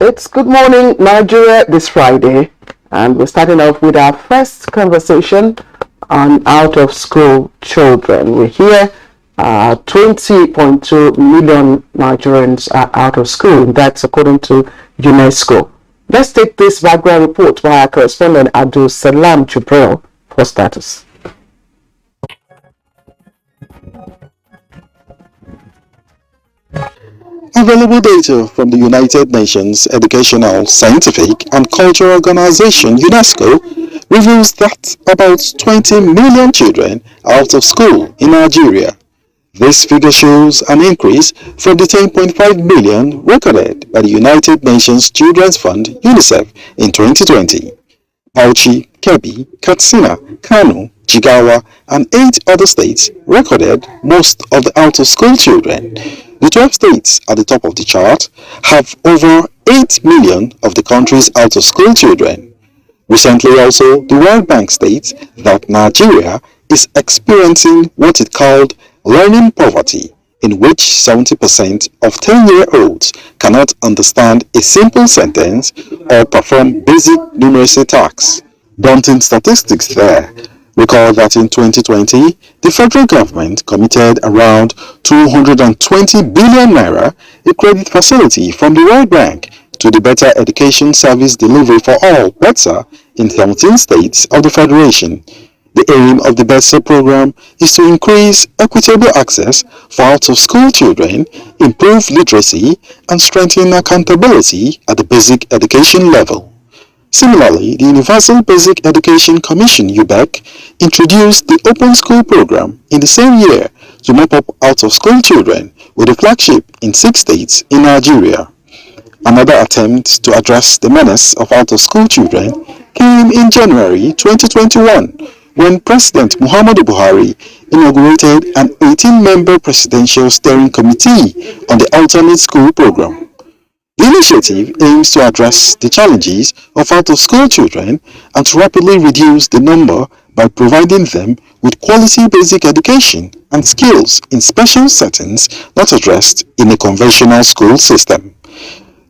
It's Good Morning Nigeria this Friday, and we're starting off with our first conversation on out-of-school children. We're here, 20.2 million Nigerians are out of school. That's according to UNESCO. Let's take this background report by our correspondent Abdul Salam Jubril for status. Available data from the United Nations Educational, Scientific and Cultural Organization UNESCO reveals that about 20 million children are out of school in Nigeria. This figure shows an increase from the 10.5 million recorded by the United Nations Children's Fund (UNICEF) in 2020. Bauchi, Kebbi, Katsina, Kano, Jigawa and 8 other states recorded most of the out-of-school children. The 12 states at the top of the chart have over 8 million of the country's out-of-school children. Recently also, the World Bank states that Nigeria is experiencing what it called learning poverty, in which 70% of 10-year-olds cannot understand a simple sentence or perform basic numeracy tasks. Daunting statistics there. Recall that in 2020, the federal government committed around 220 billion naira, a credit facility from the World Bank, to the Better Education Service Delivery for All (BETSA) in 17 states of the Federation. The aim of the BETSA program is to increase equitable access for out-of-school children, improve literacy, and strengthen accountability at the basic education level. Similarly, the Universal Basic Education Commission (UBEC) introduced the Open School Program in the same year to mop up out-of-school children, with a flagship in 6 states in Nigeria. Another attempt to address the menace of out-of-school children came in January 2021 when President Muhammadu Buhari inaugurated an 18-member Presidential Steering Committee on the Alternate School Program. The initiative aims to address the challenges of out-of-school children and to rapidly reduce the number by providing them with quality basic education and skills in special settings not addressed in a conventional school system.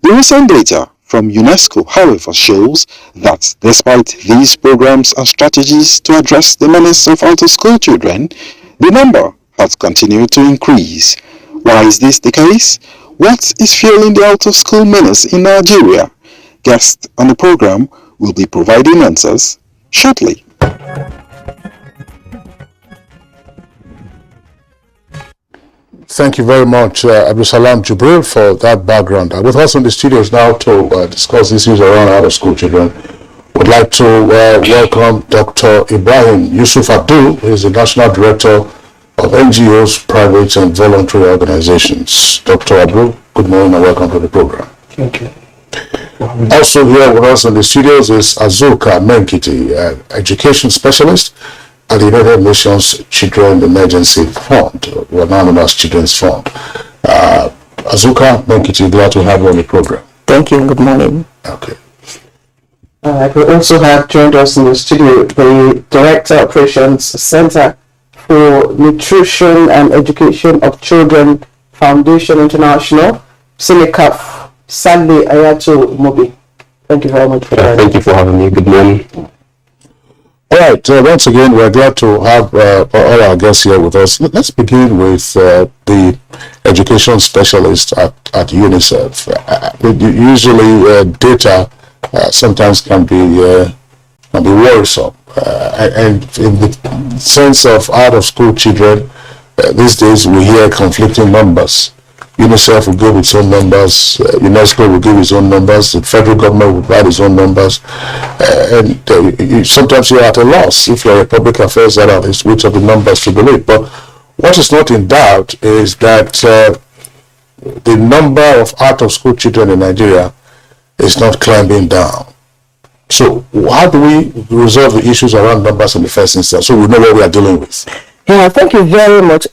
The recent data from UNESCO, however, shows that despite these programs and strategies to address the menace of out-of-school children, the number has continued to increase. Why is this the case? What is fueling the out-of-school menace in Nigeria? Guests on the program will be providing answers shortly. Thank you very much, Abdul Salam Jubril, for that background. With us in the studios now to discuss issues around out-of-school children, would like to welcome Dr. Ibrahim Yusuf Abdul, who is the National Director of NGOs, private and voluntary organizations. Dr. Abdul, good morning and welcome to the program. Thank you. Also here with us in the studios is Azuka Menkiti, education specialist at the United Nations Children Emergency Fund, or known as Children's Fund. Azuka Menkiti, glad to have you on the program. Thank you and good morning. Okay. We also have joined us in the studio the Director Operations Center for Nutrition and Education of Children Foundation International, Sinicaf, Sally Ayato Mobi. Thank you very much for that. Thank you for having me. Good morning. All right, once again, we're glad to have all our guests here with us. Let's begin with the education specialist at UNICEF. Usually data sometimes can be worrisome. And in the sense of out-of-school children, these days we hear conflicting numbers. UNICEF will give its own numbers, UNESCO will give its own numbers, the federal government will provide its own numbers, and sometimes you're at a loss if you're a public affairs analyst which of the numbers to believe. But what is not in doubt is that the number of out-of-school children in Nigeria is not climbing down. So how do we resolve the issues around numbers in the first instance so we know what we are dealing with? Yeah, thank you very much.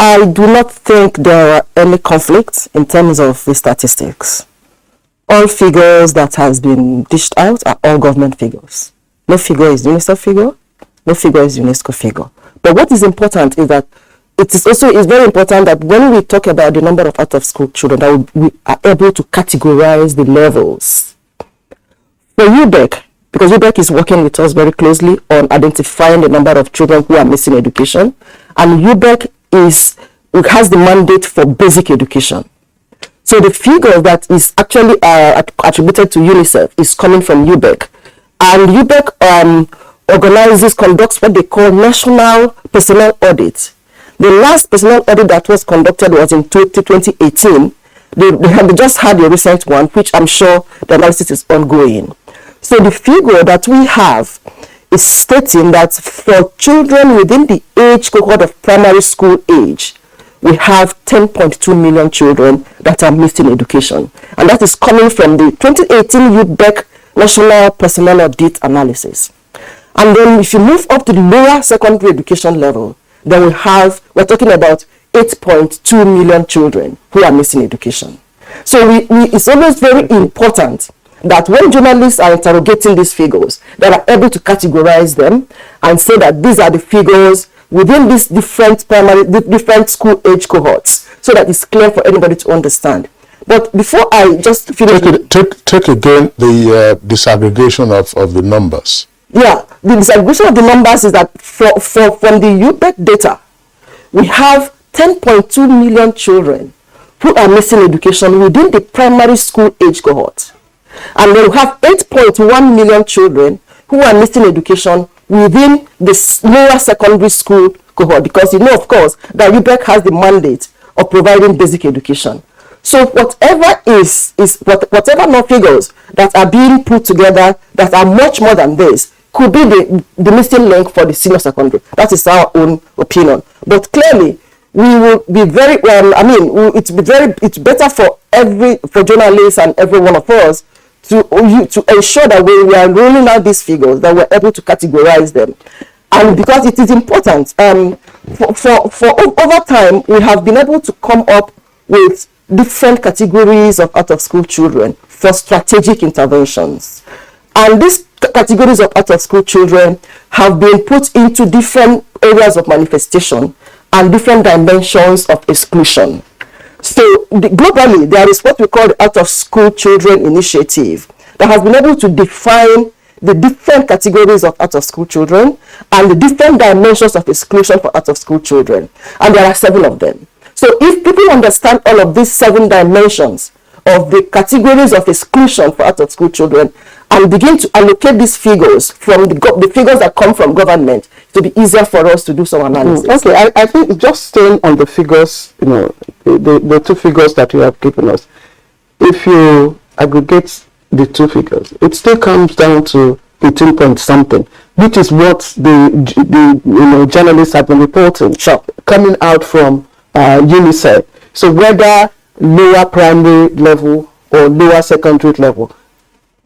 I do not think there are any conflicts in terms of the statistics. All figures that has been dished out are all government figures. No figure is UNICEF figure, no figure is UNESCO figure. But what is important is that it's very important that when we talk about the number of out of school children, that we are able to categorize the levels. For UBEC, because UBEC is working with us very closely on identifying the number of children who are missing education, and UBEC has the mandate for basic education. So the figure that is actually attributed to UNICEF is coming from UBEC, and UBEC conducts what they call national personnel audit. The last personnel audit that was conducted was in 2018. They just had a recent one, which I'm sure the analysis is ongoing. So the figure that we have is stating that for children within the age cohort of primary school age, we have 10.2 million children that are missing education. And that is coming from the 2018 UBEC National Personnel Audit Analysis. And then if you move up to the lower secondary education level, then we're talking about 8.2 million children who are missing education. So it's always very important that when journalists are interrogating these figures, they are able to categorize them and say that these are the figures within these different school age cohorts, so that it's clear for anybody to understand. But before I just finish, take again the disaggregation of the numbers. Yeah, the disaggregation of the numbers is that from the UBEC data, we have 10.2 million children who are missing education within the primary school age cohort. And then we have 8.1 million children who are missing education within the lower secondary school cohort, because of course, that UBEC has the mandate of providing basic education. So whatever whatever figures that are being put together that are much more than this could be the missing link for the senior secondary. That is our own opinion. But clearly, we will be very it's better for journalists and every one of us to ensure that we are rolling out these figures, that we're able to categorize them. And because it is important, for over time, we have been able to come up with different categories of out-of-school children for strategic interventions. And these categories of out-of-school children have been put into different areas of manifestation and different dimensions of exclusion. So globally, there is what we call the Out-of-School Children Initiative that has been able to define the different categories of out-of-school children and the different dimensions of exclusion for out-of-school children. And there are 7 of them. So if people understand all of these 7 dimensions of the categories of exclusion for out-of-school children and begin to allocate these figures from the figures that come from government, to be easier for us to do some analysis. Okay, I think just staying on the figures, the 2 figures that you have given us, if you aggregate the 2 figures, it still comes down to 18 point something, which is what the journalists have been reporting, coming out from UNICEF. So whether lower primary level or lower secondary level,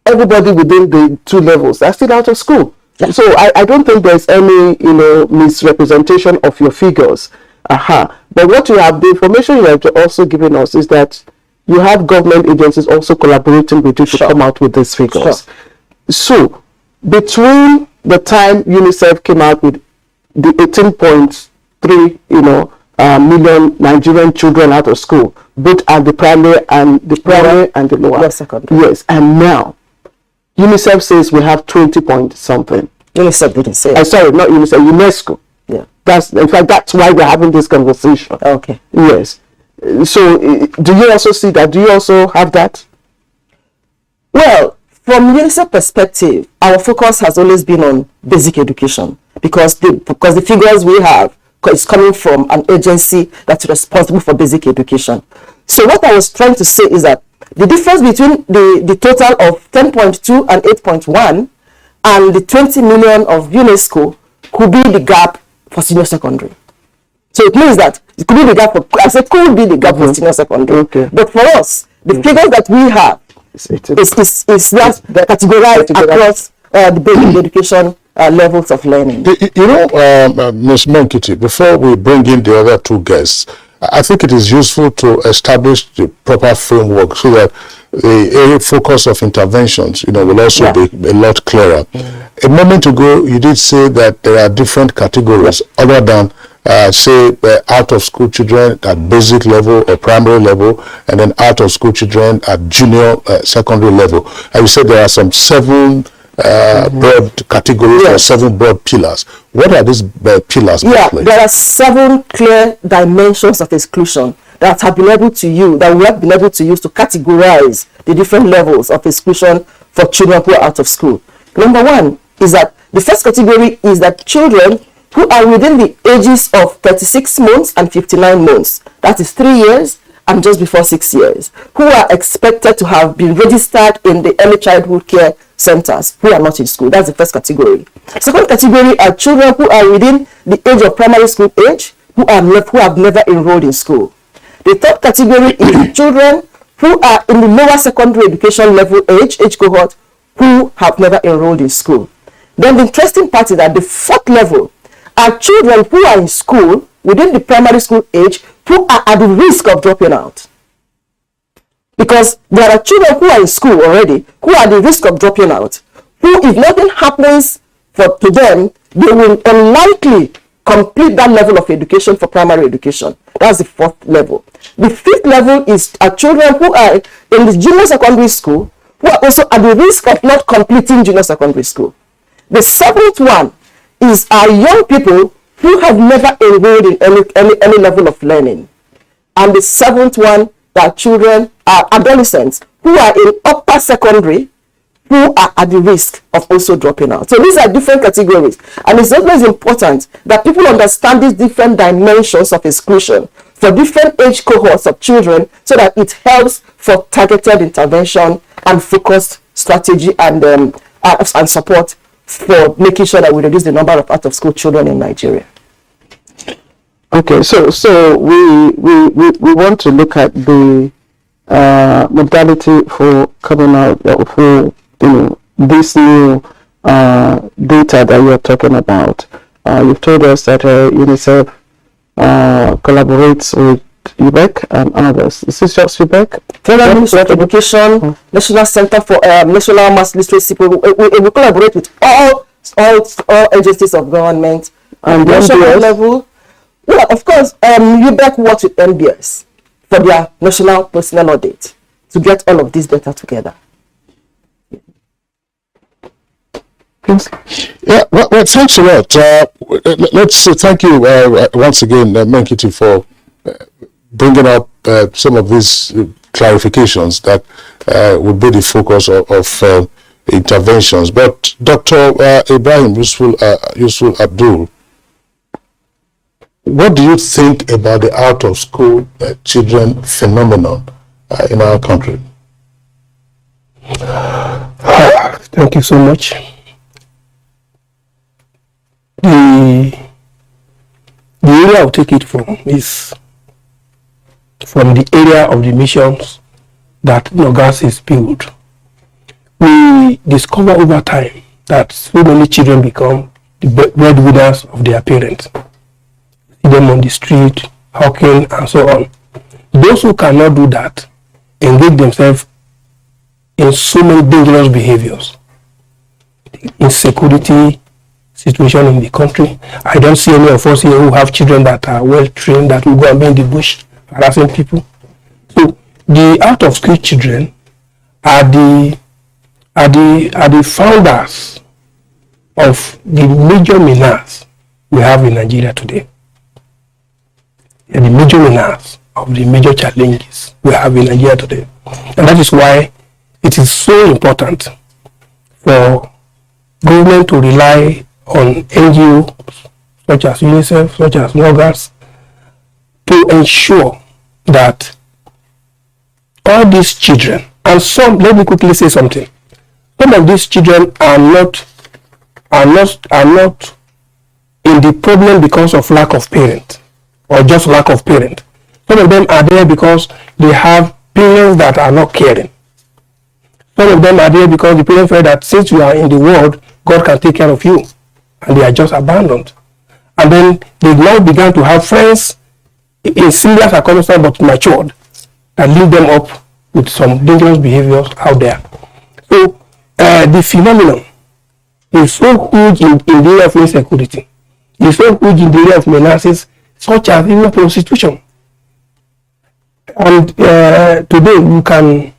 everybody within the 2 levels are still out of school. Yeah. So I don't think there's any misrepresentation of your figures. But what you have, the information you have also given us is that you have government agencies also collaborating with you to come out with these figures. So between the time UNICEF came out with the 18.3 million Nigerian children out of school, both at the primary and the lower secondary. Yes, and now UNICEF says we have 20 point something. UNICEF didn't say. Sorry, not UNICEF, UNESCO. Yeah. That's why we're having this conversation. Okay. Yes. So, do you also see that? Do you also have that? Well, from UNICEF perspective, our focus has always been on basic education because the figures we have is coming from an agency that's responsible for basic education. So what I was trying to say is that the difference between the total of 10.2 and 8.1 and the 20 million of UNESCO could be the gap for senior secondary. So it means that it could be the gap for, could be the gap for senior secondary. Okay. But for us, the figures that we have is not categorized across the basic education levels of learning. Ms. Monkiti, before we bring in the other 2 guests, I think it is useful to establish the proper framework so that the area focus of interventions, will also be a lot clearer. A moment ago, you did say that there are different categories other than say out of school children at basic level or primary level, and then out of school children at junior secondary level. And you said there are some 7 broad categories or 7 broad pillars. What are these pillars? Yeah, basically? there are 7 clear dimensions of exclusion that have been able to use, that we have been able to use to categorize the different levels of exclusion for children who are out of school. Number 1 is that the first category is that children who are within the ages of 36 months and 59 months, that is 3 years and just before 6 years, who are expected to have been registered in the early childhood care centers, who are not in school. That's the first category. Second category are children who are within the age of primary school age, who have never enrolled in school. The third category is children who are in the lower secondary education level age cohort, who have never enrolled in school. Then the interesting part is that the fourth level are children who are in school within the primary school age, who are at the risk of dropping out. Because there are children who are in school already, who are at the risk of dropping out, who, if nothing happens to them, they will unlikely complete that level of education for primary education. That's the fourth level. The fifth level is children who are in the junior secondary school, who are also at the risk of not completing junior secondary school. The seventh one is our young people who have never enrolled in any level of learning. And the seventh one, that children are adolescents who are in upper secondary, who are at the risk of also dropping out. So these are different categories. And it's always important that people understand these different dimensions of exclusion for different age cohorts of children, so that it helps for targeted intervention and focused strategy and support for making sure that we reduce the number of out-of-school children in Nigeria. Okay, so we want to look at the modality for coming out for this new data that you're talking about. You've told us that UNICEF collaborates with UBEC and others. Is this just UBEC? Federal Ministry of Education, National Center for National Mass Literacy. We collaborate with all agencies of government and national level. Well, of course, UBEC works with NBS for their national personnel audit to get all of this data together. Yeah, well, thanks a lot. Let's thank you once again, Menkiti, for bringing up some of these clarifications that would be the focus of interventions. But Dr. Ibrahim Yusuf Abdul, what do you think about the out-of-school children phenomenon in our country? Thank you so much. The area I'll take it from is from the area of the missions that Nogas is built. We discover over time that so many children become the breadwinners of their parents. See them on the street, hawking, and so on. Those who cannot do that engage themselves in so many dangerous behaviors. Insecurity situation in the country. I don't see any of us here who have children that are well trained that will go and be in the bush harassing people. So the out of school children are the founders of the major menace we have in Nigeria today. They are the major menace of the major challenges we have in Nigeria today. And that is why it is so important for government to rely on NGOs such as UNICEF, such as Nogas, to ensure that all these children, and some, let me quickly say something, some of these children are not in the problem because of lack of parent or just lack of parent. Some of them are there because they have parents that are not caring. Some of them are there because the parents feel that since you are in the world, God can take care of you, and they are just abandoned. And then they now began to have friends in similar circumstances but matured that lead them up with some dangerous behaviors out there. So the phenomenon is so huge in the area of insecurity. It's so huge in the area of menaces such as even prostitution. And today you can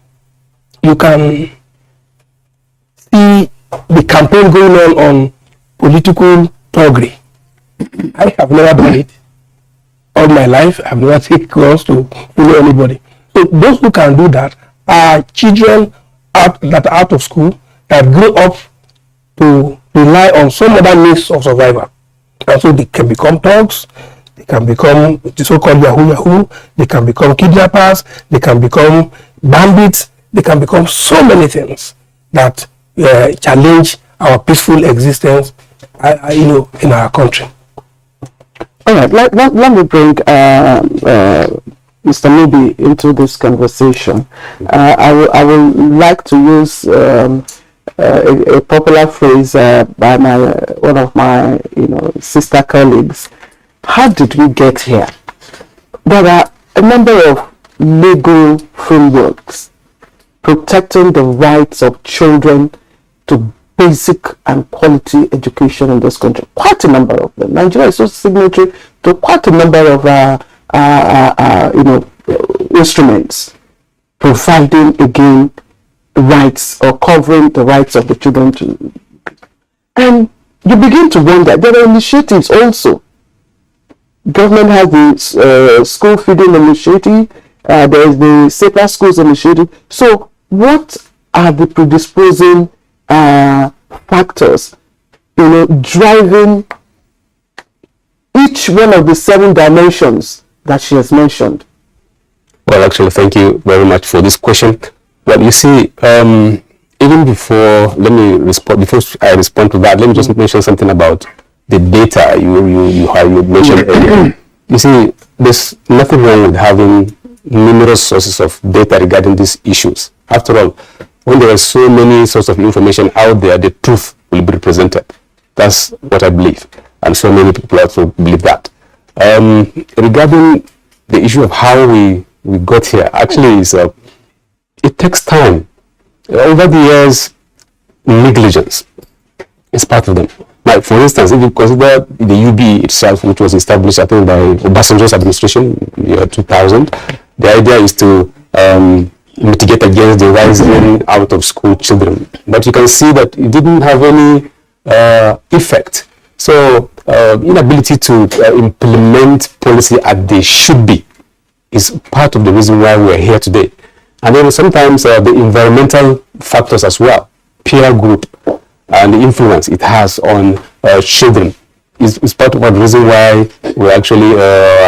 see the campaign going on political thuggery. I have never done it all my life. I've never taken girls to follow anybody. So those who can do that are children that are out of school, that grew up to rely on some other means of survival. And so they can become thugs, they can become the so-called Yahoo, they can become kidnappers, they can become bandits, they can become so many things that challenge our peaceful existence, in our country. All right, let me bring Mr. Nubi into this conversation. I would like to use a popular phrase by one of my sister colleagues. How did we get here? There are a number of legal frameworks protecting the rights of children to basic and quality education in this country. Quite a number of them. Nigeria is also signatory to quite a number of instruments providing again rights or covering the rights of the children to. And you begin to wonder, there are initiatives also. Government has the school feeding initiative, there is the safer schools initiative. So what are the predisposing factors, driving each one of the 7 dimensions that she has mentioned? Well, actually, thank you very much for this question. Well, you see, even before I respond to that, let me just mention something about the data you mentioned earlier. You see, there's nothing wrong with having numerous sources of data regarding these issues. After all, when there are so many sources of information out there, the truth will be represented. That's what I believe. And so many people also believe that. Regarding the issue of how we got here, actually, it takes time. Over the years, negligence is part of them. Like, for instance, if you consider the UB itself, which was established, I think, by Obasanjo's administration in the year 2000, the idea is to mitigate against the rising out of school children. But you can see that it didn't have any effect. So inability to implement policy as they should be is part of the reason why we're here today. And then sometimes the environmental factors as well, peer group, and the influence it has on children is part of the reason why we're actually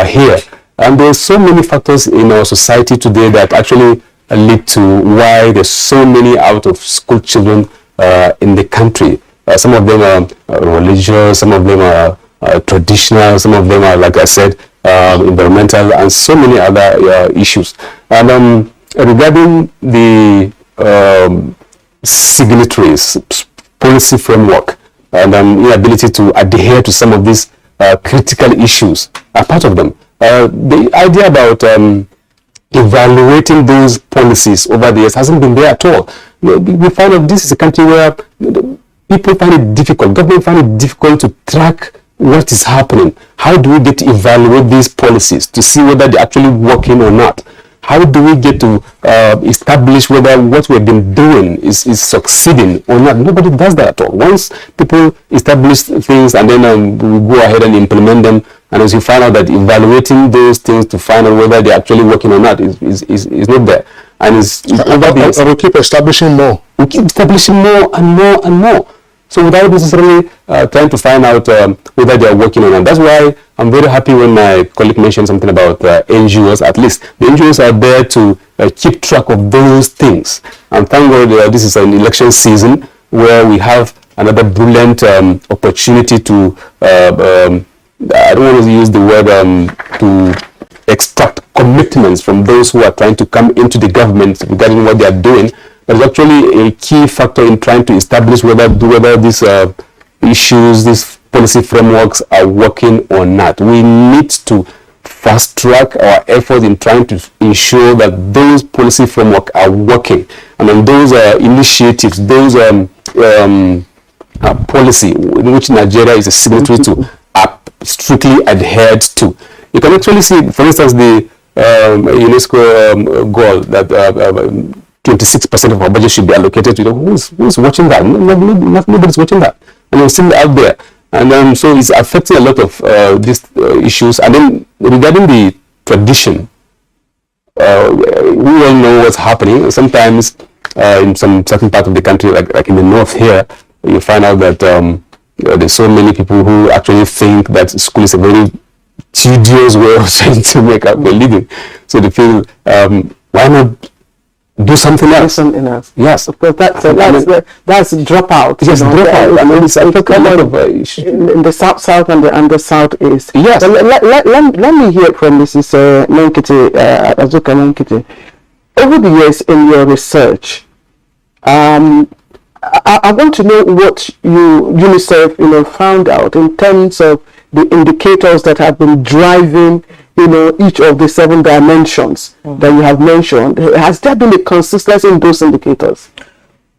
here. And there's so many factors in our society today that actually lead to why there's so many out of school children in the country. Some of them are religious, some of them are traditional, some of them are, like I said, environmental, and so many other issues. And regarding the signatories, policy framework, and inability to adhere to some of these critical issues are part of them. The idea about evaluating those policies over the years hasn't been there at all. We find that this is a country where people find it difficult, government find it difficult to track what is happening. How do we get to evaluate these policies to see whether they're actually working or not? How do we get to establish whether what we've been doing is succeeding or not? Nobody does that at all. Once people establish things and then we go ahead and implement them, and as you find out that evaluating those things to find out whether they're actually working or not is not there. And we'll keep establishing more. We keep establishing more and more and more. So without necessarily trying to find out whether they are working or not. That's why I'm very happy when my colleague mentioned something about NGOs. At least the NGOs are there to keep track of those things. And thank God this is an election season where we have another brilliant opportunity to, I don't want to use the word to extract commitments from those who are trying to come into the government regarding what they are doing. But it's actually a key factor in trying to establish whether these issues, these policy frameworks are working or not. We need to fast track our efforts in trying to ensure that those policy frameworks are working. And then those initiatives, those policy in which Nigeria is a signatory to, are strictly adhered to. You can actually see, for instance, the UNESCO goal that 26% of our budget should be allocated to. Who's watching that? Nobody's watching that, and you're still out there. And so it's affecting a lot of these issues. And then regarding the tradition, we all know what's happening. Sometimes in some certain part of the country, like in the north here, you find out that there's so many people who actually think that school is a very tedious way of trying to make up a living. So they feel, why not do something else? Something else. Yes. Of course, that's dropout. Yes, dropout. I mean, it's a lot of in the south and the southeast. Yes. But let me hear from Mrs. Menkiti, Azuka Menkiti. Over the years in your research, I want to know what UNICEF, found out in terms of the indicators that have been driving, each of the 7 dimensions that you have mentioned. Has there been a consistency in those indicators?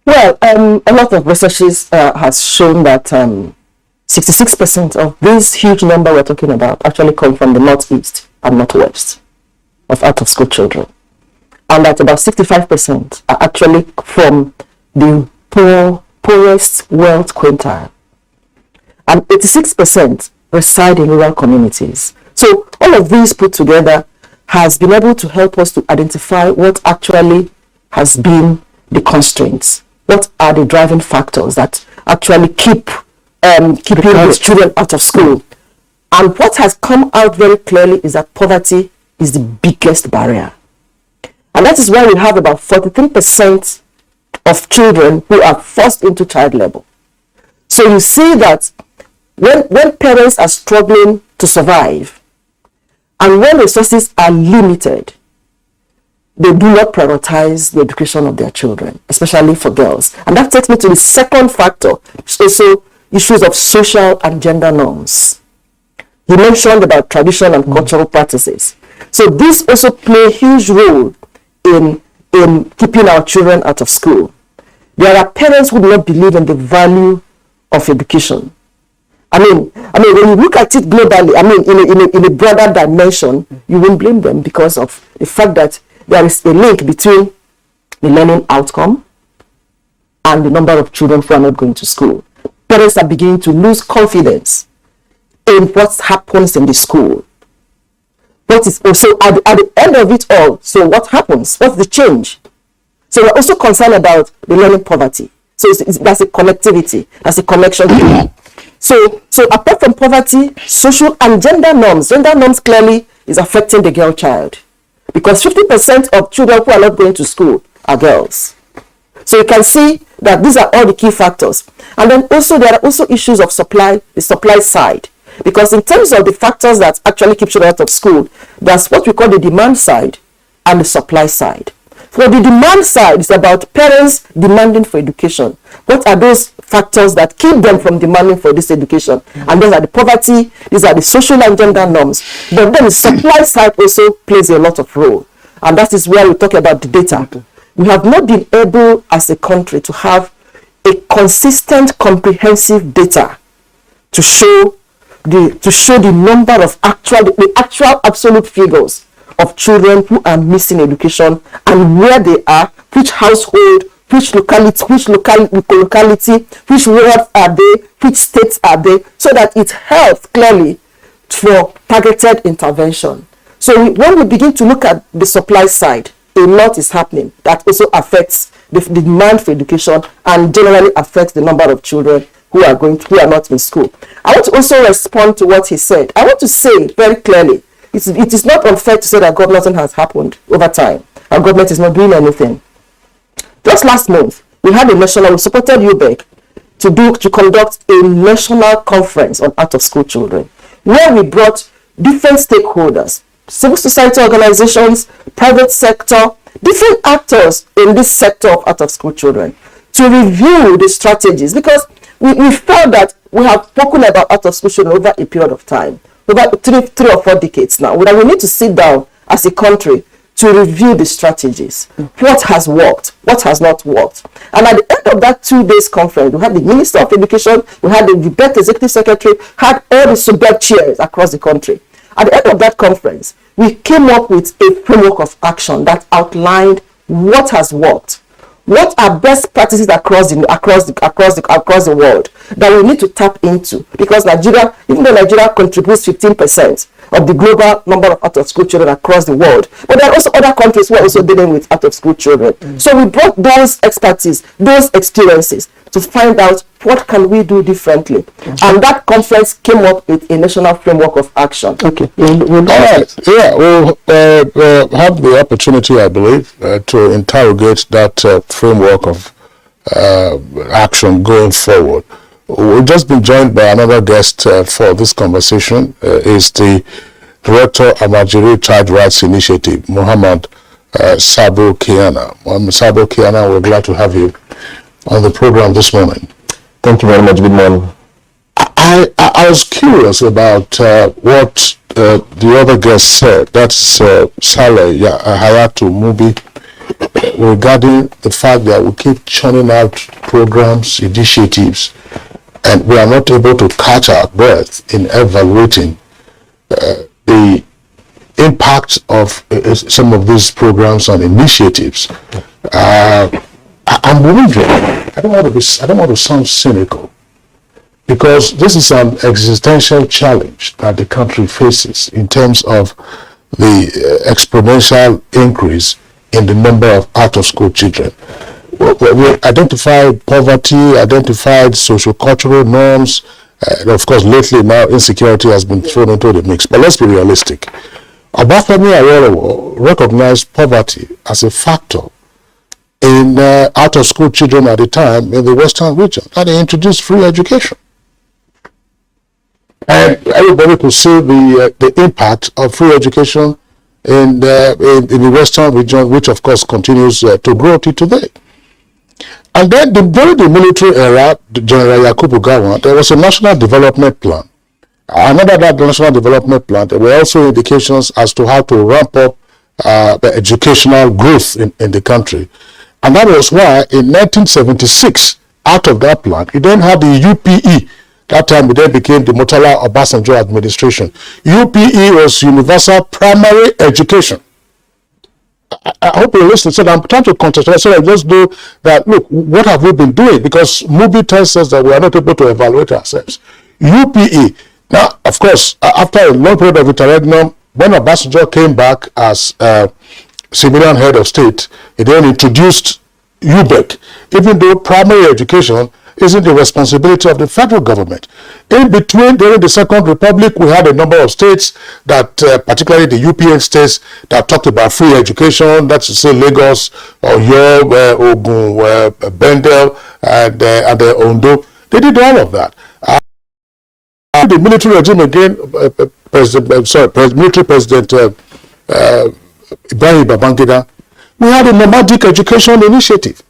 Well, a lot of researches has shown that 66% of this huge number we're talking about actually come from the northeast and northwest of out-of-school children, and that about 65% are actually from the poorest wealth quintile, and 86% reside in rural communities. So all of these put together has been able to help us to identify what actually has been the constraints. What are the driving factors that actually keeping these children out of school? And what has come out very clearly is that poverty is the biggest barrier. And that is why we have about 43% of children who are forced into child labor. So you see that when parents are struggling to survive, and when resources are limited, they do not prioritize the education of their children, especially for girls. And that takes me to the second factor, also issues of social and gender norms. You mentioned about tradition and cultural practices. So this also play a huge role in keeping our children out of school. There are parents who do not believe in the value of education. I mean, when you look at it globally, in a broader dimension, you won't blame them because of the fact that there is a link between the learning outcome and the number of children who are not going to school. Parents are beginning to lose confidence in what happens in the school. What is also at the end of it all, so what happens? What's the change? So we're also concerned about the learning poverty. So that's a connectivity, that's a connection. So apart from poverty, social and gender norms clearly is affecting the girl child, because 50% of children who are not going to school are girls. So you can see that these are all the key factors. And then also there are also issues of supply, the supply side, because in terms of the factors that actually keep children out of school, that's what we call the demand side and the supply side. For the demand side, it's about parents demanding for education. What are those factors that keep them from demanding for this education? And those are the poverty, these are the social and gender norms. But then the supply side also plays a lot of role. And that is where we talk about the data. We have not been able as a country to have a consistent, comprehensive data to show the number of actual absolute figures of children who are missing education and where they are, which household, which locality, which wards are they, which states are they, so that it helps clearly for targeted intervention. So when we begin to look at the supply side, a lot is happening that also affects the demand for education and generally affects the number of children who are not in school. I want to also respond to what he said. I want to say very clearly, it is not unfair to say that nothing has happened over time. Our government is not doing anything. Just last month, we supported UBEC to conduct a national conference on out-of-school children, where we brought different stakeholders, civil society organizations, private sector, different actors in this sector of out-of-school children to review the strategies, because we felt that we have spoken about out-of-school children over a period of time, over three or 4 decades now, that we need to sit down as a country to review the strategies. What has worked? What has not worked? And at the end of that 2 days conference, we had the Minister of Education, we had the Executive Secretary, had all the subject chairs across the country. At the end of that conference, we came up with a framework of action that outlined what has worked, what are best practices across the world that we need to tap into, because Nigeria, even though Nigeria contributes 15% of the global number of out-of-school children across the world, but there are also other countries who are also dealing with out-of-school children. So we brought those expertise, those experiences to find out what can we do differently. And that conference came up with a national framework of action. Okay. All right. Yeah, we'll have the opportunity, I believe, to interrogate that framework of action going forward. We've just been joined by another guest for this conversation. Is the Director of Amajiri Child Rights Initiative, Muhammad Sabo Kiana. Muhammad Sabo Kiana, we're glad to have you on the program this morning. Thank you very much. Good morning. I was curious about what the other guest said. That's Saleh Hayatu Mubi, regarding the fact that we keep churning out programs, initiatives, and we are not able to catch our breath in evaluating the impact of some of these programs and initiatives. I'm wondering, I don't want to sound cynical, because this is an existential challenge that the country faces in terms of the exponential increase in the number of out-of-school children. We identified poverty, identified social-cultural norms, and of course lately now insecurity has been thrown into the mix. But let's be realistic. Obafemi Awolowo recognized poverty as a factor in out-of-school children at the time in the Western region, and he introduced free education. And everybody could see the impact of free education in the Western region, which of course continues to grow to today. And then during the military era, General Yakubu Gowon, there was a national development plan. Under that national development plan, there were also indications as to how to ramp up the educational growth in the country. And that was why in 1976, out of that plan, you then had the UPE. That time it then became the Murtala Obasanjo administration. UPE was Universal Primary Education. I hope you're listening. So I'm trying to contextualize so I just know that, look, what have we been doing? Because Mubi tells us that we are not able to evaluate ourselves. UPE. Now, of course, after a long period of interregnum, when Obasanjo came back as civilian head of state, he then introduced UBEC, even though primary education isn't the responsibility of the federal government. In between, during the Second Republic, we had a number of states that, particularly the UPN states, that talked about free education. That's to say Lagos, Oyo, Ogun, Bendel, and Ondo. They did all of that. The military regime again, military president Ibrahim Babangida, we had a nomadic education initiative.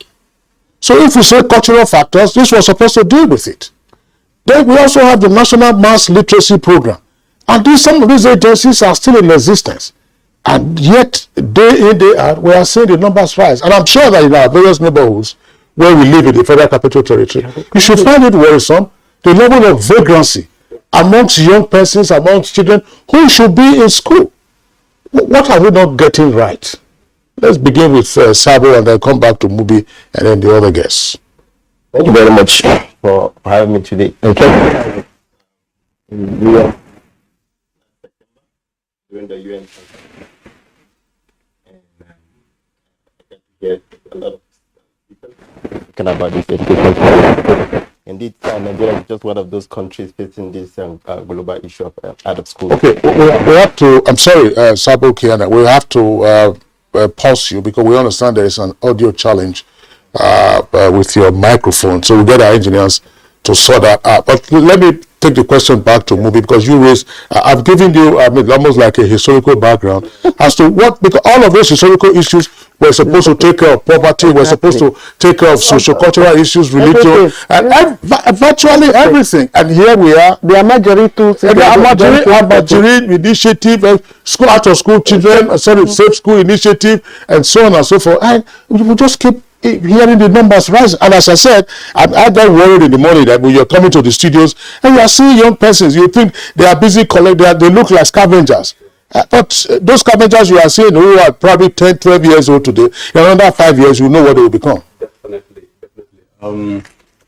So if we say cultural factors, this was supposed to deal with it. Then we also have the National Mass Literacy Program. And some of these agencies are still in existence. And yet, day in, day out, we are seeing the numbers rise. And I'm sure that in our various neighborhoods where we live in the Federal Capital Territory, you should find it worrisome, the level of vagrancy amongst young persons, amongst children who should be in school. What are we not getting right? Let's begin with Sabo and then come back to Mubi and then the other guests. Thank you very much for having me today. Okay. During the UN conference, and I get to hear a lot of people talking about this education. Indeed, Nigeria is just one of those countries facing this global issue of out of school. Okay, we have to, I'm sorry, Sabo Kiana, we have to pause you because we understand there is an audio challenge with your microphone. So we'll get our engineers to sort that out. But let me take the question back to Mubi, because you raised, I've given you almost like a historical background as to what, because all of those historical issues were supposed to take care of poverty, we're supposed to take care of social-cultural issues, religion, and virtually everything. And here we are. The Amajiri initiative, school out of school children, safe school initiative, and so on and so forth. And we just keep hearing the numbers rise. And as I said, I got worried in the morning that when you're coming to the studios and you are seeing young persons, you think they are busy collecting, they look like scavengers. But those scavengers you are seeing who are probably 10, 12 years old today, in another 5 years, you know what they will become. Definitely.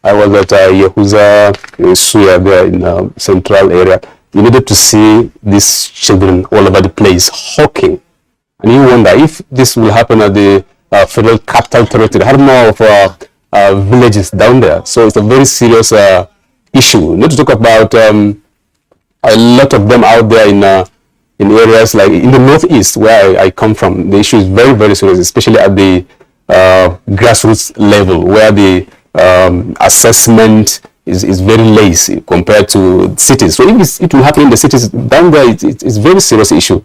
I was at Yahuza in Suya there in central area. You needed to see these children all over the place hawking. And you wonder if this will happen at the Federal Capital Territory, how more of villages down there. So it's a very serious issue. Not to talk about a lot of them out there in areas like in the northeast where I come from. The issue is very, very serious, especially at the grassroots level where the assessment is very lazy compared to cities. So if it will happen in the cities down there, it's a very serious issue.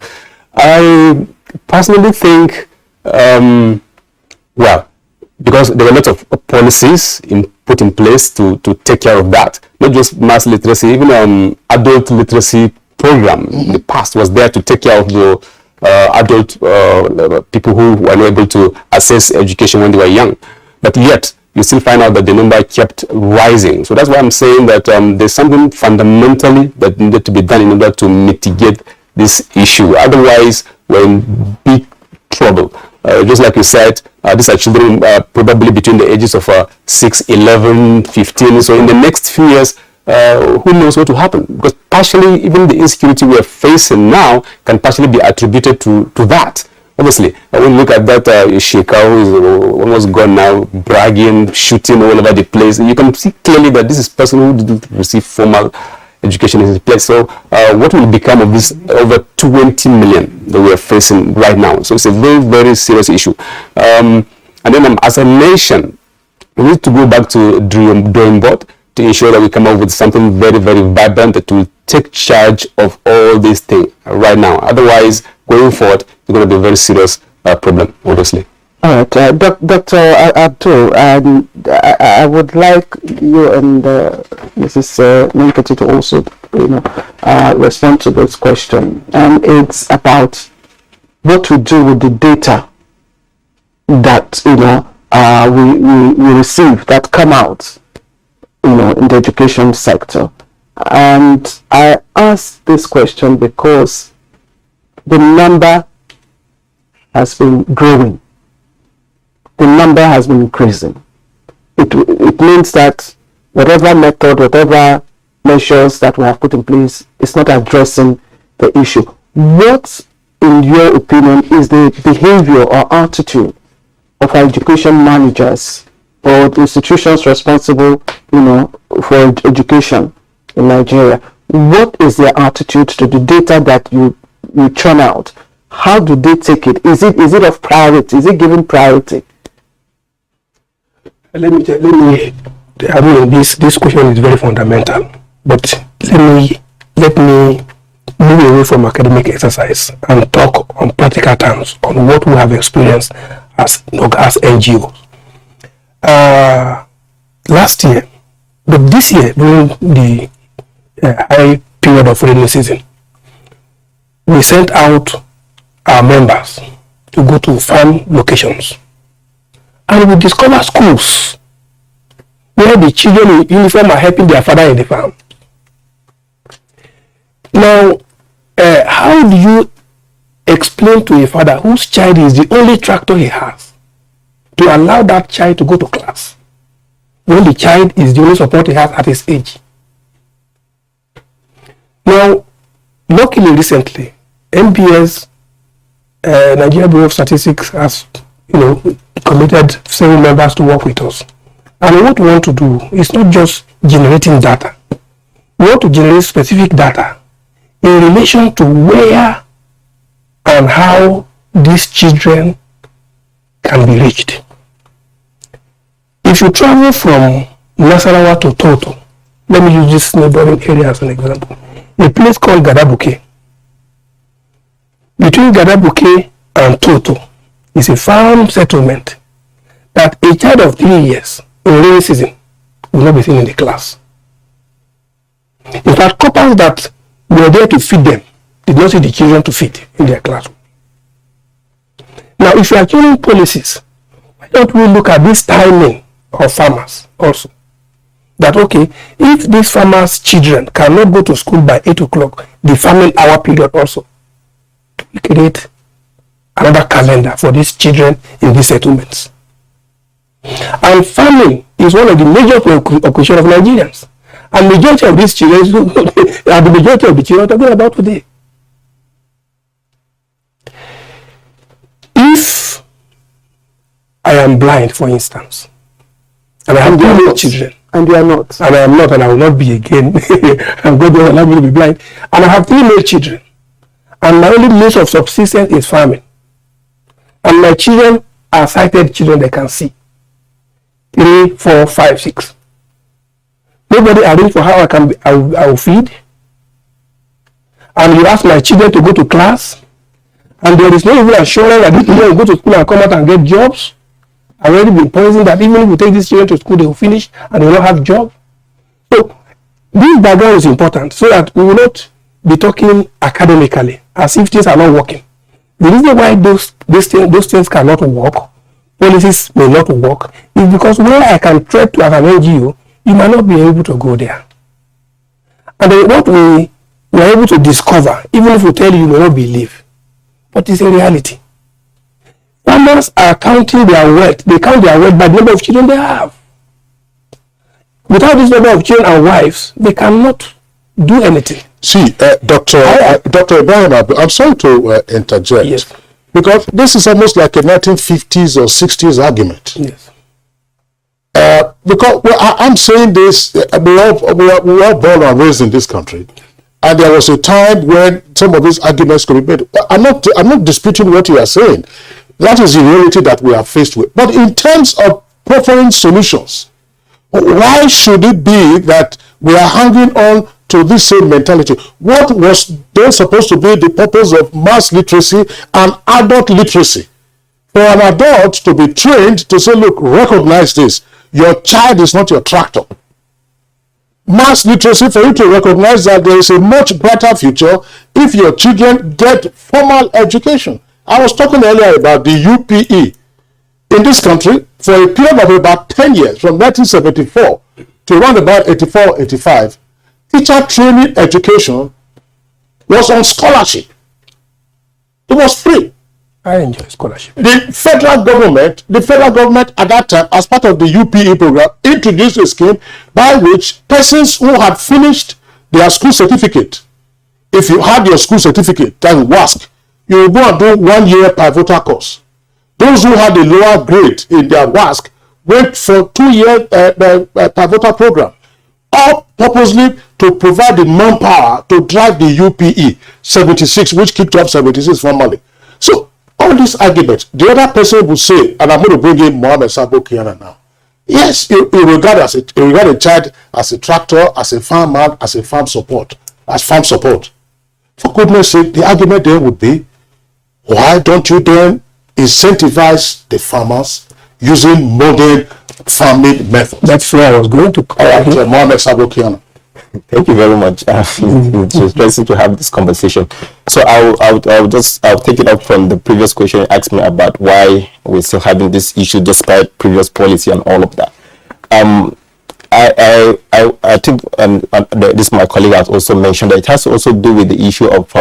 I personally think, well, because there were a lot of policies put in place to take care of that, not just mass literacy, even adult literacy program in the past was there to take care of the adult people who were not able to access education when they were young. But yet, you still find out that the number kept rising. So that's why I'm saying that there's something fundamentally that needed to be done in order to mitigate this issue. Otherwise, we're in big trouble. Just like you said, these are children probably between the ages of 6, 11, 15. So in the next few years, who knows what will happen? Because partially, even the insecurity we're facing now can partially be attributed to that. Obviously, when you look at that Sheikah who is almost gone now, bragging, shooting all over the place, you can see clearly that this is a person who didn't receive formal education in his place. So what will become of this over 20 million that we are facing right now? So it's a very, very serious issue. And then as a nation, we need to go back to drawing board to ensure that we come up with something very, very vibrant that will take charge of all these things right now. Otherwise, going forward, it's going to be a very serious problem, obviously. All right, Dr. Abdul, I would like you and Mrs. Ninkati to also, respond to this question. And it's about what to do with the data that we receive that come out, in the education sector. And I ask this question because the number has been growing. The number has been increasing. It means that whatever method, whatever measures that we have put in place is not addressing the issue. What, in your opinion, is the behavior or attitude of our education managers or the institutions responsible, for education in Nigeria? What is their attitude to the data that you churn out? How do they take it? Is it of priority? Is it given priority? Let me. I mean, this question is very fundamental. But let me move away from academic exercise and talk on practical terms on what we have experienced as NGOs. Last year, but this year during the high period of rainy season, we sent out our members to go to farm locations, and we discover schools where the children in uniform are helping their father in the farm. Now, how do you explain to a father whose child is the only tractor he has to allow that child to go to class when the child is the only support he has at his age? Now, luckily recently, NBS, Nigeria Bureau of Statistics, has committed several members to work with us. And what we want to do is not just generating data. We want to generate specific data in relation to where and how these children can be reached. If you travel from Nasarawa to Toto, let me use this neighboring area as an example, a place called Gadabuke. Between Gadabuke and Toto is a farm settlement that a child of 3 years in rainy season will not be seen in the class. In fact, couples that were there to feed them did not see the children to feed in their classroom. Now, if you are changing policies don't we look at this timing of farmers also? That okay, if these farmers' children cannot go to school by 8 o'clock, the farming hour period also, we create another calendar for these children in these settlements. And farming is one of the major occupations of Nigerians. And majority of these children are the majority of the children talking about today. If I am blind, for instance, and I have two children, And you are not. and I am not, and I will not be again, and God will allow me to be blind, and I have 3 male children, and my only means of subsistence is farming, and my children are sighted children, they can see 3, 4, 5, 6. Nobody arranged for how I will feed, and you ask my children to go to class, and there is no even assurance that these children will go to school and come out and get jobs. I've already been pointing that even if we take these children to school, they will finish and they will not have job. So this background is important so that we will not be talking academically as if things are not working. The reason why those things cannot work, policies may not work, is because where I can tread to as an NGO, you might not be able to go there. And then what we are able to discover, even if we tell you, you will not believe, but it's a reality. Farmers are counting their wealth. They count their wealth by the number of children they have. Without this number of children and wives, they cannot do anything. See, Dr. Ibrahim, I'm sorry to interject. Yes. Because this is almost like a 1950s or 60s argument. Yes. Because I'm saying this, we all born and raised in this country. And there was a time when some of these arguments could be made. I'm not disputing what you are saying. That is the reality that we are faced with. But in terms of proffering solutions, why should it be that we are hanging on to this same mentality? What was then supposed to be the purpose of mass literacy and adult literacy? For an adult to be trained to say, look, recognize this. Your child is not your tractor. Mass literacy for you to recognize that there is a much brighter future if your children get formal education. I was talking earlier about the UPE in this country for a period of about 10 years, from 1974 to around about 84, 85. Teacher training education was on scholarship. It was free. I enjoy scholarship. The federal government at that time, as part of the UPE program, introduced a scheme by which persons who had finished their school certificate, if you had your school certificate, that's WASC, you will go and do 1 year pivotal course. Those who had a lower grade in their WASC went for 2 year pivotal program, all purposely to provide the manpower to drive the UPE 76, which kicked off 76 formally. So all these arguments, the other person will say, and I'm going to bring in Mohammed Sabo Kiana now. Yes, you regard a child as a tractor, as a farmer, as a farm support, as farm support. For goodness sake, the argument there would be, why don't you then incentivize the farmers using modern farming methods? That's where I was going to. Mohammed Sabo Kiana. Thank you very much. It's interesting to have this conversation. So I'll take it up from the previous question you asked me about why we're still having this issue despite previous policy and all of that. I think this my colleague has also mentioned that it has to also do with the issue of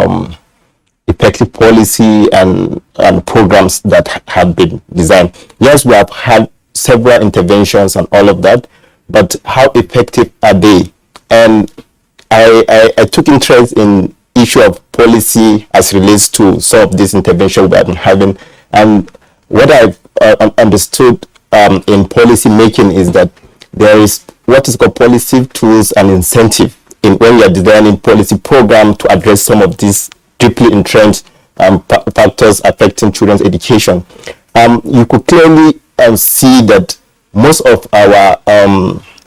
effective policy and programs that have been designed. Yes, we have had several interventions and all of that, but how effective are they? And I took interest in issue of policy as relates to some of this intervention we have been having. And what I've understood in policy making is that there is what is called policy tools and incentive in when you are designing policy program to address some of these deeply entrenched factors affecting children's education. You could clearly see that most of our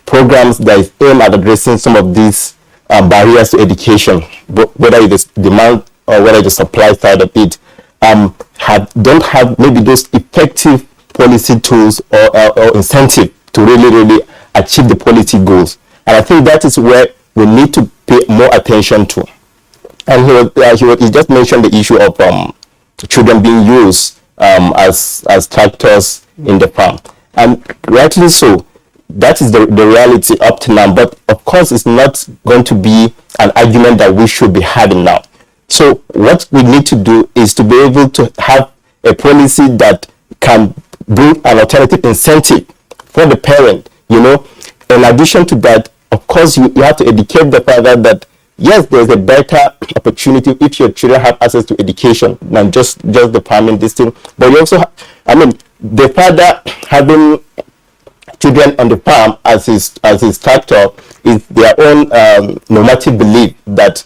programs that is aimed at addressing some of these barriers to education, whether it is demand or whether it is supply side of it, don't have maybe those effective policy tools or incentive to really achieve the policy goals. And I think that is where we need to pay more attention to. And he just mentioned the issue of children being used as tractors in the farm. And rightly so, that is the reality up to now. But of course, it's not going to be an argument that we should be having now. So what we need to do is to be able to have a policy that can bring an alternative incentive for the parent. In addition to that, of course, you have to educate the father that yes, there's a better opportunity if your children have access to education than just the farming this thing. But you also, the father having children on the farm as his factor is their own normative belief that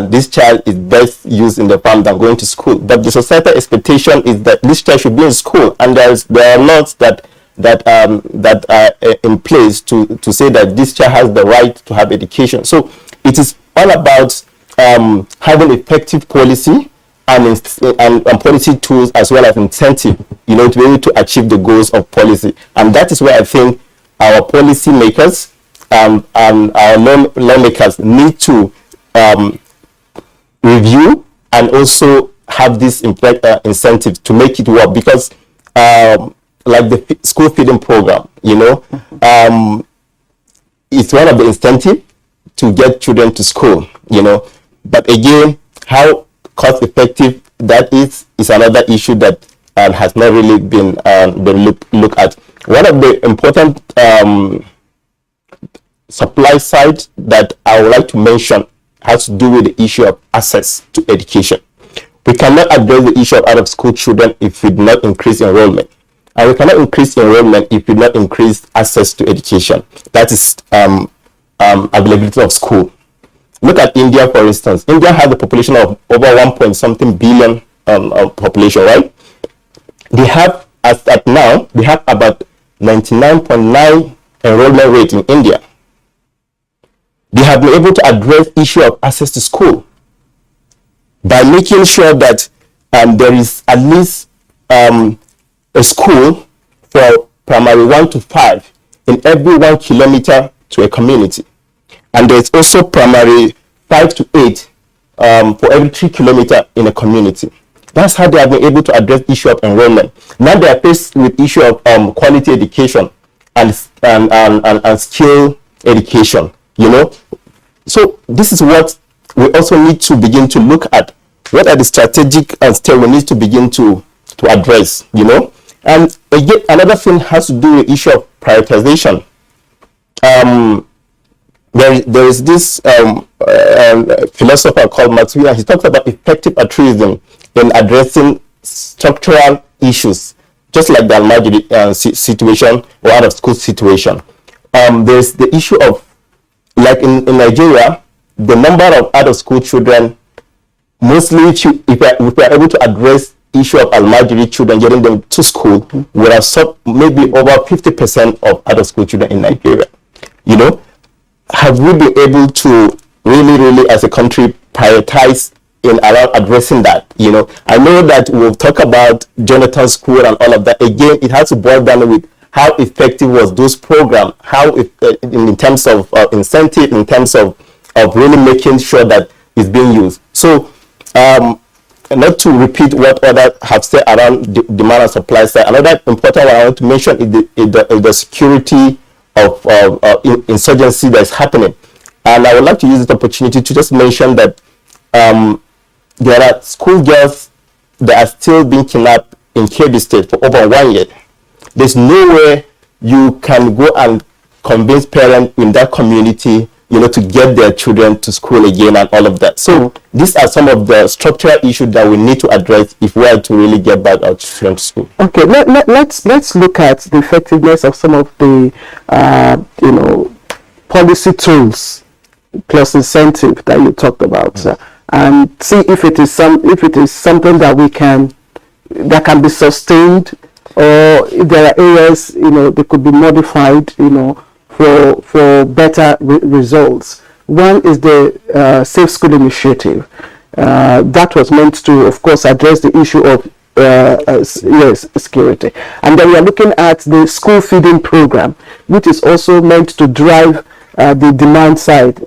this child is best used in the farm than going to school. But the societal expectation is that this child should be in school, and there are laws that are in place to say that this child has the right to have education. So it is all about having effective policy and policy tools as well as incentive, to be able to achieve the goals of policy. And that is where I think our policy makers and our lawmakers need to review and also have this incentive to make it work, because like the school feeding program, it's one of the incentive to get children to school, but again, how cost effective that is another issue that has not really been looked at. One of the important supply side that I would like to mention has to do with the issue of access to education. We cannot address the issue of out-of-school children if we do not increase enrollment. And we cannot increase enrollment if we do not increase access to education. That is availability of school. Look at India, for instance. India has a population of over 1 point something billion population, right? They have, as at now, they have about 99.9 enrollment rate in India. They have been able to address issue of access to school by making sure that there is at least a school for primary 1 to 5 in every 1 kilometer to a community. And there's also primary 5 to 8 for every 3 kilometers in a community. That's how they have been able to address the issue of enrollment. Now they are faced with issue of quality education and skill education, So this is what we also need to begin to look at. What are the strategic steps we need to begin to address, And again, another thing has to do with the issue of prioritization. There is this philosopher called Matsuya. He talks about effective altruism in addressing structural issues, just like the Almajiri situation or out of school situation. There's the issue of, like in Nigeria, the number of out of school children, mostly if we are able to address issue of Almajiri children, getting them to school, would have solved maybe over 50% of out of school children in Nigeria. Have we been able to really as a country prioritize in around addressing that? I know that we'll talk about Jonathan School and all of that. Again, it has to boil down with how effective was those programs, how in terms of incentive, in terms of really making sure that it's being used. So not to repeat what others have said around demand and supply side, another important one I want to mention is the security of insurgency that is happening. And I would like to use this opportunity to just mention that there are school girls that are still being kidnapped in Kebbi State for over 1 year. There's no way you can go and convince parents in that community, to get their children to school again and all of that. So these are some of the structural issues that we need to address if we are to really get back our children to school. Okay, let's look at the effectiveness of some of the policy tools plus incentive that you talked about, and see if it is something that can be sustained, or if there are areas they could be modified for better results. One is the Safe School Initiative that was meant to, of course, address the issue of security. And then we are looking at the school feeding program, which is also meant to drive the demand side.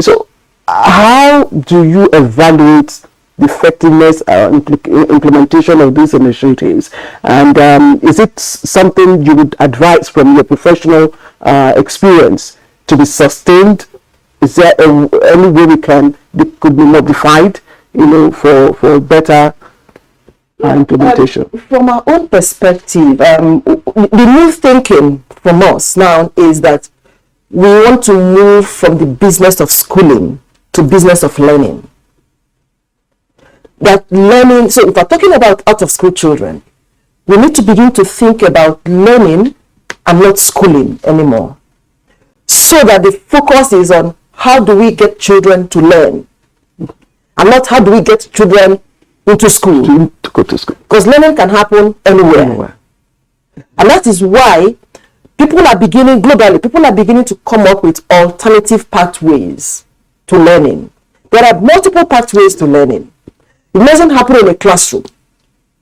So how do you evaluate the effectiveness implementation of these initiatives? And is it something you would advise from your professional experience to be sustained? Is there any way it could be modified, for better implementation? From our own perspective, the new thinking from us now is that we want to move from the business of schooling to business of learning. That learning, so if we're talking about out of school children, we need to begin to think about learning and not schooling anymore. So that the focus is on how do we get children to learn and not how do we get children into school. To go to school. Because learning can happen anywhere. And that is why people are beginning to come up with alternative pathways to learning. There are multiple pathways to learning. It doesn't happen in a classroom.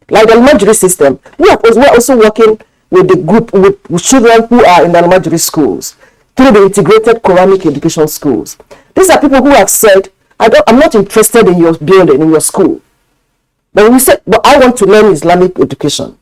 Like the elementary system, we're also working with the group with children who are in the elementary schools through the integrated Quranic education schools. These are people who have said, I'm not interested in your building, in your school. But we said, but I want to learn Islamic education.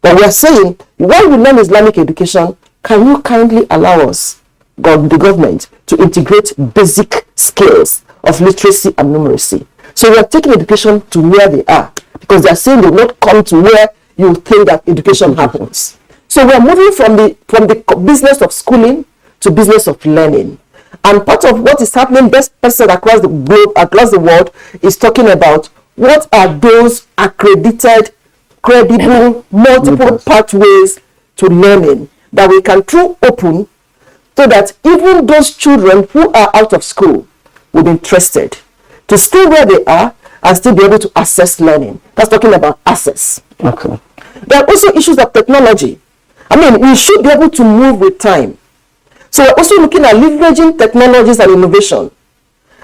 But we are saying, while we learn Islamic education, can you kindly allow us, the government, to integrate basic skills of literacy and numeracy? So we are taking education to where they are, because they are saying they will not come to where you think that education happens. So we are moving from the business of schooling to business of learning. And part of what is happening best person across the globe, across the world, is talking about what are those accredited, credible, multiple pathways to learning that we can throw open, so that even those children who are out of school will be interested to stay where they are and still be able to access learning. That's talking about access. Okay. There are also issues of technology. I mean, we should be able to move with time. So we're also looking at leveraging technologies and innovation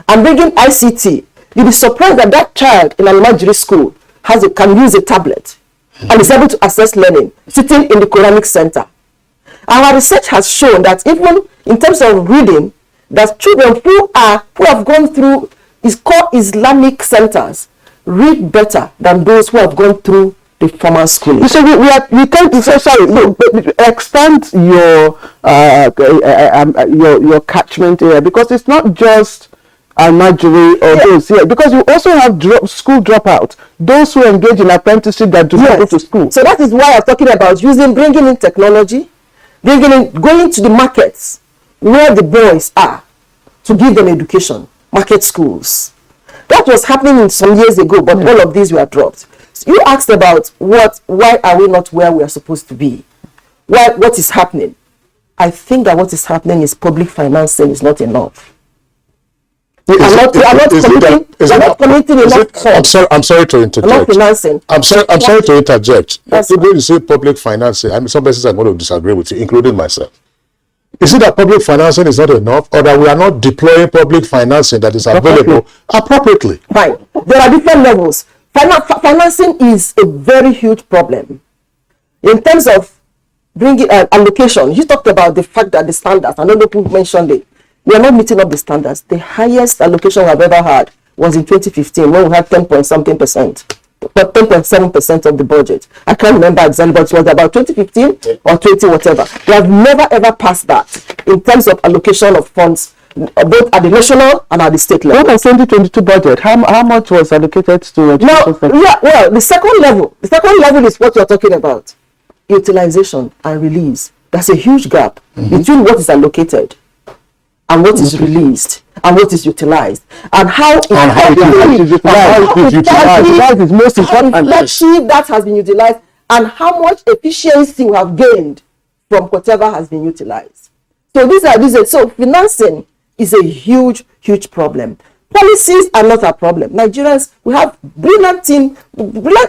and bringing ICT. You'll be surprised that that child in an elementary school can use a tablet and is able to access learning sitting in the Quranic center. Our research has shown that even in terms of reading, that children who have gone through core Islamic centers read better than those who have gone through the formal schooling. So we tend to say, expand your catchment area, because it's not just Nigeria or those here, because you also have school dropouts, those who engage in apprenticeship that do not go to school. So that is why I'm talking about bringing in technology, going to the markets where the boys are to give them education, market schools. That was happening some years ago, but all of these were dropped. So you asked about why are we not where we are supposed to be? What is happening? I think that what is happening is public financing is not enough. We are not committing enough. I'm sorry to interject. Enough financing. I'm sorry to interject. When you say public financing, I mean, some places I'm going to disagree with you, including myself. Is it that public financing is not enough, or that we are not deploying public financing that is available appropriately? Fine. There are different levels. Financing is a very huge problem. In terms of bringing allocation, you talked about the fact that the standards, I don't know who mentioned it, we are not meeting up the standards. The highest allocation we have ever had was in 2015, when we had 10.7% of the budget. I can't remember exactly, but it was about 2015 or 20 whatever. We have never ever passed that in terms of allocation of funds, both at the national and at the state level. What was 2022 budget? How much was allocated to education sector? The second level is what you're talking about. Utilization and release. There's a huge gap between what is allocated and what is released and what is utilized, and how it is most important. That has been utilized, and how much efficiency we have gained from whatever has been utilized. So these are so financing is a huge problem. Policies are not a problem. Nigerians, we have brilliant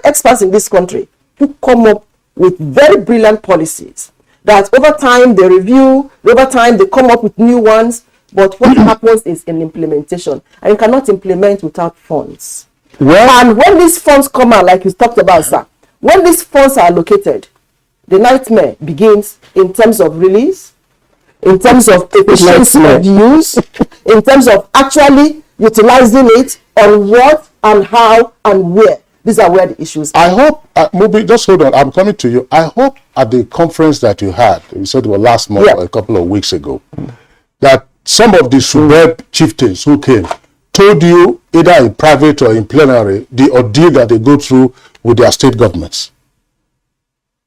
experts in this country who come up with very brilliant policies that over time they review, over time they come up with new ones. But what happens is in implementation, and you cannot implement without funds. And when these funds come out, like you talked about, sir, when these funds are allocated, the nightmare begins in terms of release, in terms of efficiency of use, in terms of actually utilizing it on what and how and where. These are where the issues are. I hope, Mubi, just hold on, I'm coming to you. I hope at the conference that you had, you said it was last month or a couple of weeks ago, that some of the suburb chieftains who came told you, either in private or in plenary, the ordeal that they go through with their state governments.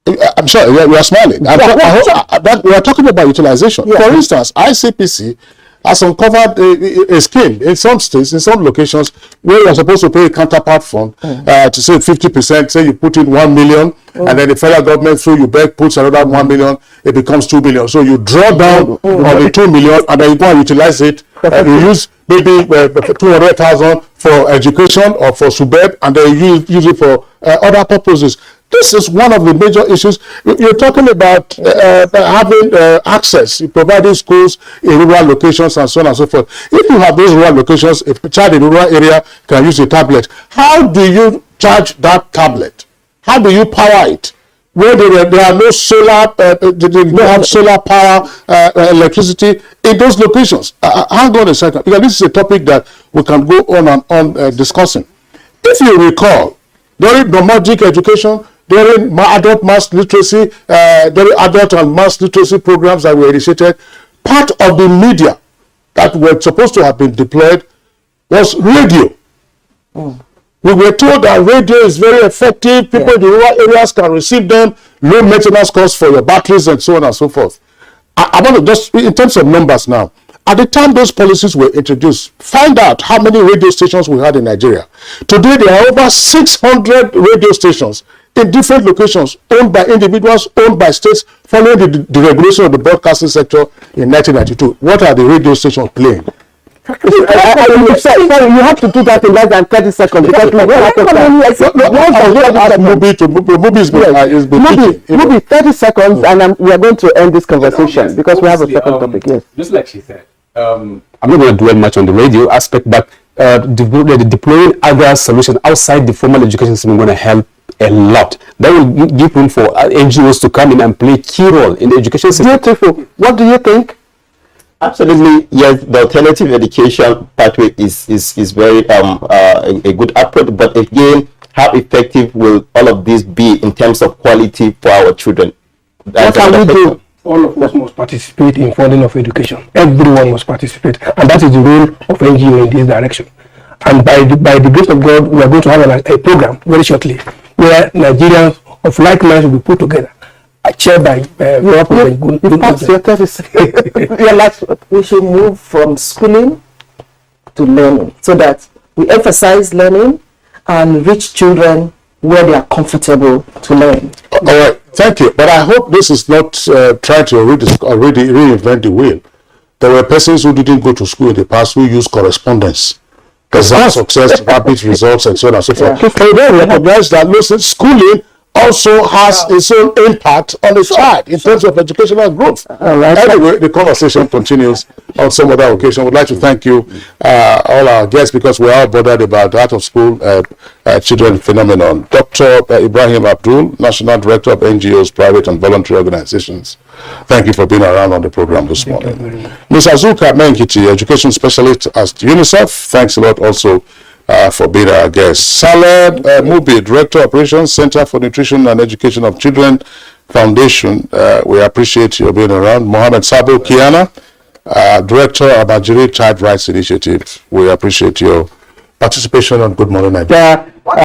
I'm sorry, we are smiling. We are talking about utilization. Yeah. For instance, ICPC has uncovered a scheme in some states, in some locations, where you are supposed to pay a counterpart fund to say 50%, say you put in 1 million, and then the federal government through you back puts another 1 million, it becomes 2 million. So you draw down on the 2 million, and then you go and utilize it. You use maybe 200,000 for education or for suburb, and then you use it for other purposes. This is one of the major issues. You're talking about having access, providing schools in rural locations and so on and so forth. If you have those rural locations, if a child in a rural area can use a tablet, how do you charge that tablet? How do you power it? Where there are no solar, they don't have solar power, electricity in those locations. Hang on a second, because this is a topic that we can go on and on discussing. If you recall, during nomadic education, during adult mass literacy, during adult and mass literacy programs that were initiated, part of the media that were supposed to have been deployed was radio. We were told that radio is very effective. People in the rural areas can receive them, low maintenance costs for your batteries and so on and so forth. I want to just, in terms of numbers now, at the time those policies were introduced, find out how many radio stations we had in Nigeria. Today there are over 600 radio stations in different locations, owned by individuals, owned by states, following the regulation of the broadcasting sector in 1992. What are the radio stations playing? You have to do that in less than 30 seconds because Movie 30 seconds and we are going to end this conversation because we have a second topic. Yes. Just like she said, I'm not going to dwell much on the radio aspect, but deploying other solutions outside the formal education system is going to help a lot. That will give room for NGOs to come in and play a key role in the education system. Beautiful. What do you think? Absolutely, yes. The alternative education pathway is very a good approach. But again, how effective will all of this be in terms of quality for our children? What can we do? All of us must participate in funding of education. Everyone must participate, and that is the role of NGO in this direction. And by the grace of God, we are going to have a program very shortly where Nigerians of like minds will be put together. Chaired by we should move from schooling to learning so that we emphasize learning and reach children where they are comfortable to learn. All right, thank you. But I hope this is not trying to reinvent the wheel. There were persons who didn't go to school in the past who used correspondence. Exam success, rapid results, and so on and so forth. They don't recognize that schooling also has its own impact on the child in terms of educational growth. Anyway, the conversation continues on some other occasion. We'd like to thank you, all our guests, because we're all bothered about the out-of-school children phenomenon. Dr. Ibrahim Abdul, National Director of NGOs, Private and Voluntary Organizations. Thank you for being around on the program this morning. Ms. Azuka Menkiti, Education Specialist at UNICEF. Thanks a lot also for being our guest. Salad Mubi, Director Operations, Center for Nutrition and Education of Children Foundation. We appreciate your being around. Mohammed Sabo Kiana, Director of Nigerian Child Rights Initiative. We appreciate your participation on Good Morning Nigeria.